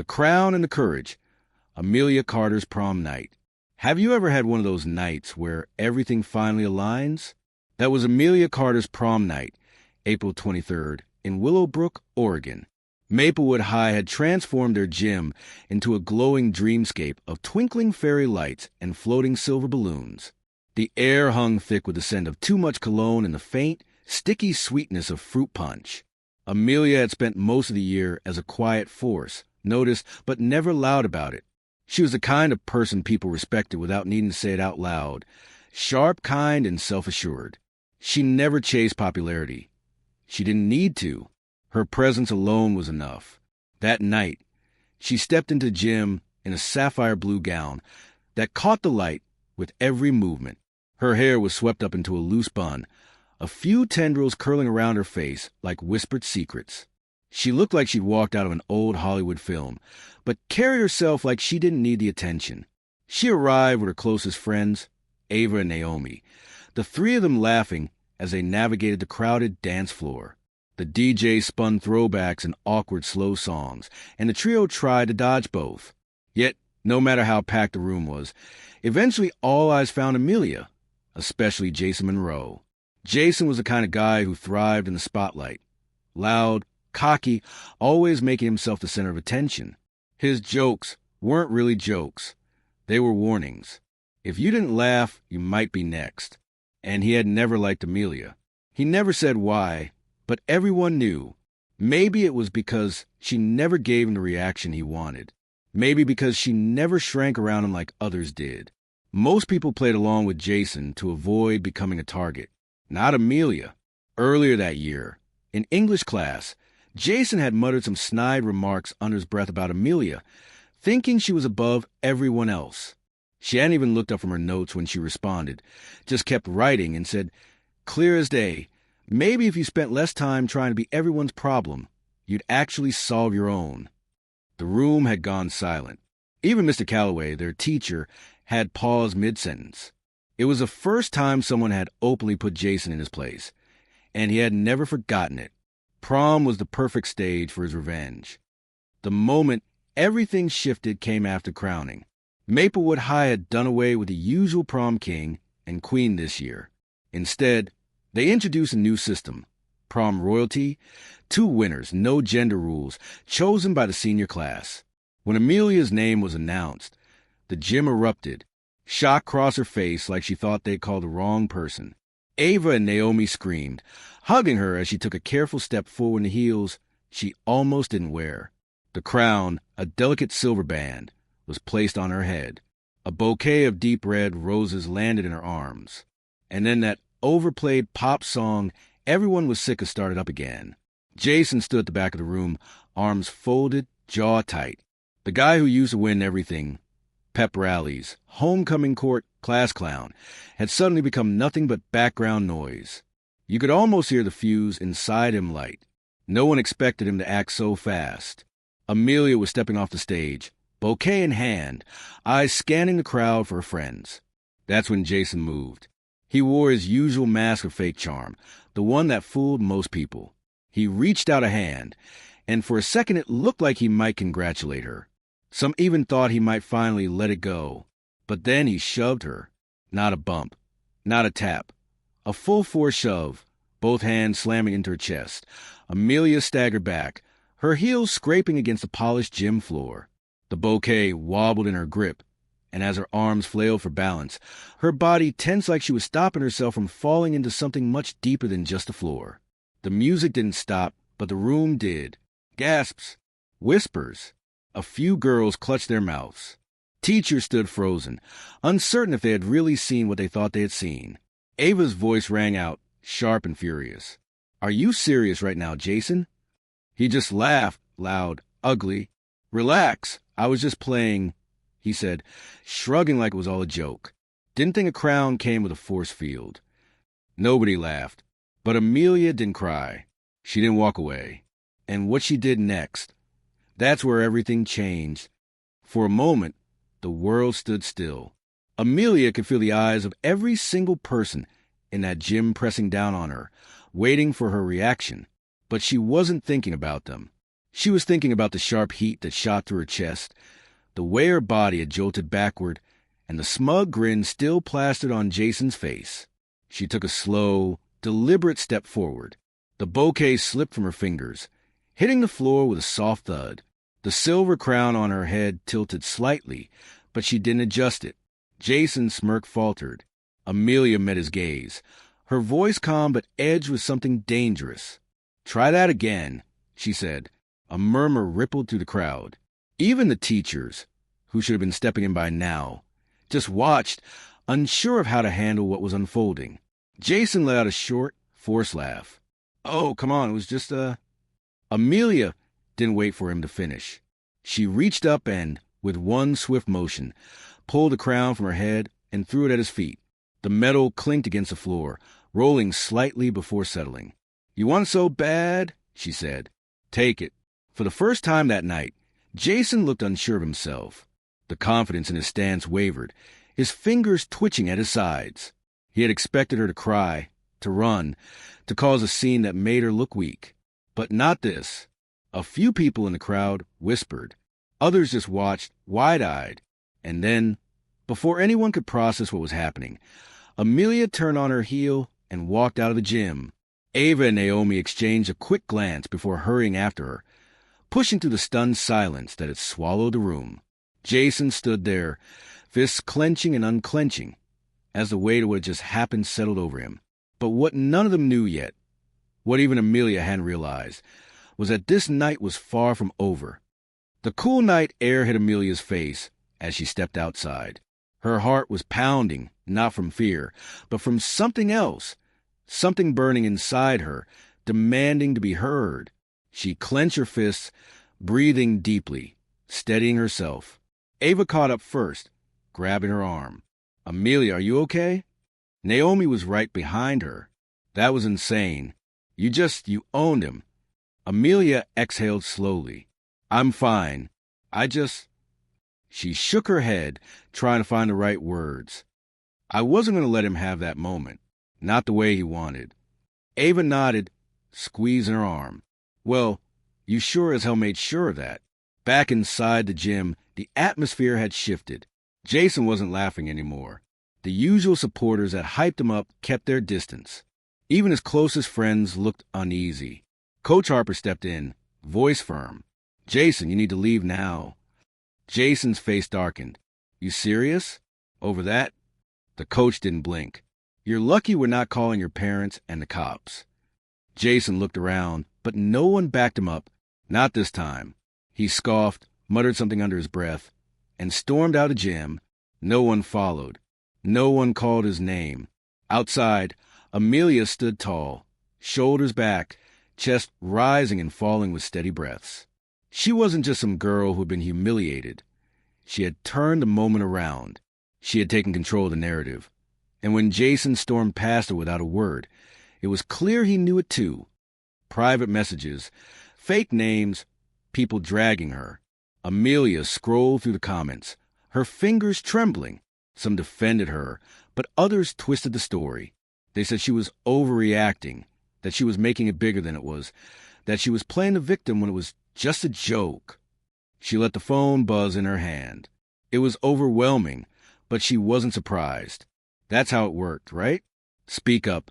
The Crown and the Courage, Amelia Carter's prom night. Have you ever had one of those nights where everything finally aligns? That was Amelia Carter's prom night, April 23rd, in Willowbrook, Oregon. Maplewood High had transformed their gym into a glowing dreamscape of twinkling fairy lights and floating silver balloons. The air hung thick with the scent of too much cologne and the faint, sticky sweetness of fruit punch. Amelia had spent most of the year as a quiet force, noticed but never loud about it. She was the kind of person people respected without needing to say it out loud. Sharp, kind, and self-assured. She never chased popularity. She didn't need to. Her presence alone was enough. That night, she stepped into the gym in a sapphire blue gown that caught the light with every movement. Her hair was swept up into a loose bun, a few tendrils curling around her face like whispered secrets. She looked like she'd walked out of an old Hollywood film, but carried herself like she didn't need the attention. She arrived with her closest friends, Ava and Naomi, the three of them laughing as they navigated the crowded dance floor. The DJ spun throwbacks and awkward slow songs, and the trio tried to dodge both. Yet, no matter how packed the room was, eventually all eyes found Amelia, especially Jason Monroe. Jason was the kind of guy who thrived in the spotlight. Loud, cocky, always making himself the center of attention. His jokes weren't really jokes. They were warnings. If you didn't laugh, you might be next. And he had never liked Amelia. He never said why, but everyone knew. Maybe it was because she never gave him the reaction he wanted. Maybe because she never shrank around him like others did. Most people played along with Jason to avoid becoming a target. Not Amelia. Earlier that year, in English class, Jason had muttered some snide remarks under his breath about Amelia, thinking she was above everyone else. She hadn't even looked up from her notes when she responded, just kept writing and said, "Clear as day. Maybe if you spent less time trying to be everyone's problem, you'd actually solve your own." The room had gone silent. Even Mr. Calloway, their teacher, had paused mid-sentence. It was the first time someone had openly put Jason in his place, and he had never forgotten it. Prom was the perfect stage for his revenge. The moment everything shifted came after crowning. Maplewood High had done away with the usual prom king and queen this year. Instead, they introduced a new system, prom royalty, 2 winners, no gender rules, chosen by the senior class. When Amelia's name was announced, the gym erupted. Shock crossed her face like she thought they'd called the wrong person. Ava and Naomi screamed, hugging her as she took a careful step forward in the heels she almost didn't wear. The crown, a delicate silver band, was placed on her head. A bouquet of deep red roses landed in her arms. And then that overplayed pop song everyone was sick of started up again. Jason stood at the back of the room, arms folded, jaw tight. The guy who used to win everything, pep rallies, homecoming court, class clown, had suddenly become nothing but background noise. You could almost hear the fuse inside him light. No one expected him to act so fast. Amelia was stepping off the stage, bouquet in hand, eyes scanning the crowd for her friends. That's when Jason moved. He wore his usual mask of fake charm, the one that fooled most people. He reached out a hand, and for a second it looked like he might congratulate her. Some even thought he might finally let it go. But then he shoved her. Not a bump, not a tap. A full force shove, both hands slamming into her chest. Amelia staggered back, her heels scraping against the polished gym floor. The bouquet wobbled in her grip, and as her arms flailed for balance, her body tensed like she was stopping herself from falling into something much deeper than just the floor. The music didn't stop, but the room did. Gasps, whispers. A few girls clutched their mouths. Teachers stood frozen, uncertain if they had really seen what they thought they had seen. Ava's voice rang out, sharp and furious. "Are you serious right now, Jason?" He just laughed, loud, ugly. "Relax, I was just playing," he said, shrugging like it was all a joke. Didn't think a crown came with a force field. Nobody laughed, but Amelia didn't cry. She didn't walk away. And what she did next, that's where everything changed. For a moment, the world stood still. Amelia could feel the eyes of every single person in that gym pressing down on her, waiting for her reaction. But she wasn't thinking about them. She was thinking about the sharp heat that shot through her chest, the way her body had jolted backward, and the smug grin still plastered on Jason's face. She took a slow, deliberate step forward. The bouquet slipped from her fingers, hitting the floor with a soft thud. The silver crown on her head tilted slightly, but she didn't adjust it. Jason's smirk faltered. Amelia met his gaze, her voice calm but edged with something dangerous. "Try that again," she said. A murmur rippled through the crowd. Even the teachers, who should have been stepping in by now, just watched, unsure of how to handle what was unfolding. Jason let out a short, forced laugh. "Oh, come on, it was just Amelia didn't wait for him to finish. She reached up and, with one swift motion, pulled the crown from her head and threw it at his feet. The metal clinked against the floor, rolling slightly before settling. "You want it so bad?" she said. "Take it." For the first time that night, Jason looked unsure of himself. The confidence in his stance wavered, his fingers twitching at his sides. He had expected her to cry, to run, to cause a scene that made her look weak. But not this. A few people in the crowd whispered. Others just watched, wide-eyed. And then, before anyone could process what was happening, Amelia turned on her heel and walked out of the gym. Ava and Naomi exchanged a quick glance before hurrying after her, pushing through the stunned silence that had swallowed the room. Jason stood there, fists clenching and unclenching, as the weight of what had just happened settled over him. But what none of them knew yet, what even Amelia hadn't realized, was that this night was far from over. The cool night air hit Amelia's face as she stepped outside. Her heart was pounding, not from fear, but from something else, something burning inside her, demanding to be heard. She clenched her fists, breathing deeply, steadying herself. Ava caught up first, grabbing her arm. "Amelia, are you okay?" Naomi was right behind her. "That was insane. You owned him." Amelia exhaled slowly. "I'm fine. She shook her head, trying to find the right words. "I wasn't going to let him have that moment. Not the way he wanted." Ava nodded, squeezing her arm. "Well, you sure as hell made sure of that." Back inside the gym, the atmosphere had shifted. Jason wasn't laughing anymore. The usual supporters that hyped him up kept their distance. Even his closest friends looked uneasy. Coach Harper stepped in, voice firm. "Jason, you need to leave now." Jason's face darkened. "You serious? Over that?" The coach didn't blink. "You're lucky we're not calling your parents and the cops." Jason looked around, but no one backed him up. Not this time. He scoffed, muttered something under his breath, and stormed out of the gym. No one followed. No one called his name. Outside, Amelia stood tall, shoulders back, chest rising and falling with steady breaths. She wasn't just some girl who had been humiliated. She had turned the moment around. She had taken control of the narrative. And when Jason stormed past her without a word, it was clear he knew it too. Private messages, fake names, people dragging her. Amelia scrolled through the comments, her fingers trembling. Some defended her, but others twisted the story. They said she was overreacting, that she was making it bigger than it was, that she was playing the victim when it was just a joke. She let the phone buzz in her hand. It was overwhelming, but she wasn't surprised. That's how it worked, right? Speak up,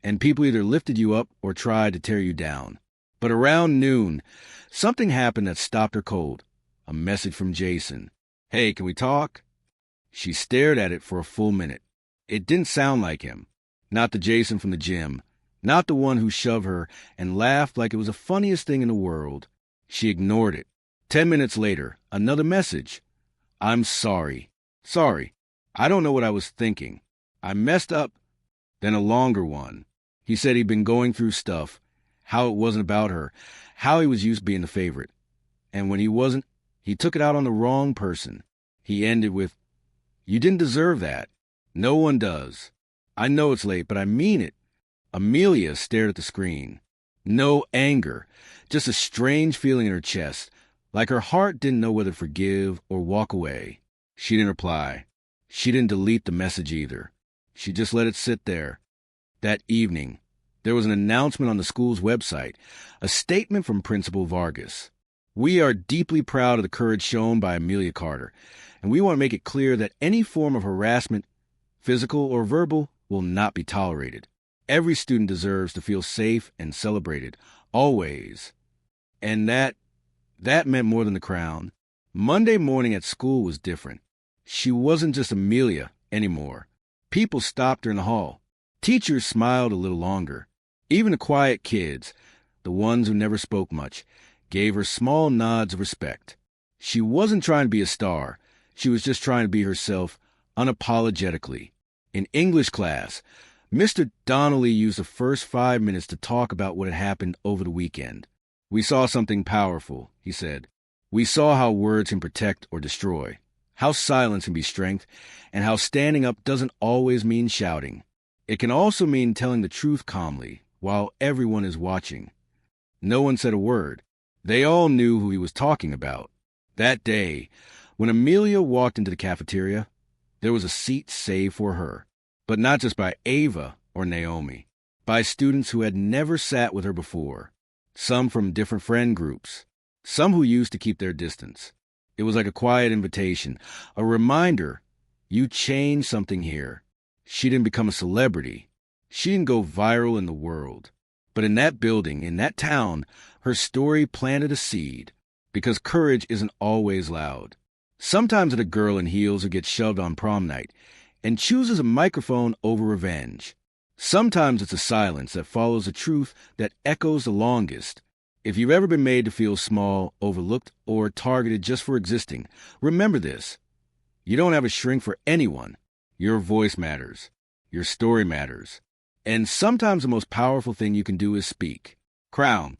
and people either lifted you up or tried to tear you down. But around noon, something happened that stopped her cold. A message from Jason. "Hey, can we talk?" She stared at it for a full minute. It didn't sound like him. Not the Jason from the gym. Not the one who shoved her and laughed like it was the funniest thing in the world. She ignored it. 10 minutes later, another message. "I'm sorry. Sorry. I don't know what I was thinking. I messed up." Then a longer one. He said he'd been going through stuff, how it wasn't about her, how he was used to being the favorite. And when he wasn't, he took it out on the wrong person. He ended with, "You didn't deserve that. No one does. I know it's late, but I mean it." Amelia stared at the screen. No anger, just a strange feeling in her chest, like her heart didn't know whether to forgive or walk away. She didn't reply. She didn't delete the message either. She just let it sit there. That evening, There was an announcement on the school's website, a statement from Principal Vargas. We are deeply proud of the courage shown by Amelia Carter, and we want to make it clear that any form of harassment, physical or verbal, will not be tolerated. Every student deserves to feel safe and celebrated, always. And that meant more than the crown. Monday morning at school was different. She wasn't just Amelia anymore. People stopped her in the hall. Teachers smiled a little longer. Even the quiet kids, the ones who never spoke much, gave her small nods of respect. She wasn't trying to be a star. She was just trying to be herself, unapologetically. In English class, Mr. Donnelly used the first 5 minutes to talk about what had happened over the weekend. We saw something powerful, he said. We saw how words can protect or destroy, how silence can be strength, and how standing up doesn't always mean shouting. It can also mean telling the truth calmly, while everyone is watching. No one said a word. They all knew who he was talking about. That day, when Amelia walked into the cafeteria, there was a seat saved for her, but not just by Ava or Naomi, by students who had never sat with her before, some from different friend groups, some who used to keep their distance. It was like a quiet invitation, a reminder, you changed something here. She didn't become a celebrity. She didn't go viral in the world. But in that building, in that town, her story planted a seed, because courage isn't always loud. Sometimes it's a girl in heels who gets shoved on prom night and chooses a microphone over revenge. Sometimes it's a silence that follows a truth that echoes the longest. If you've ever been made to feel small, overlooked, or targeted just for existing, remember this. You don't have to shrink for anyone. Your voice matters. Your story matters. And sometimes the most powerful thing you can do is speak. Crown.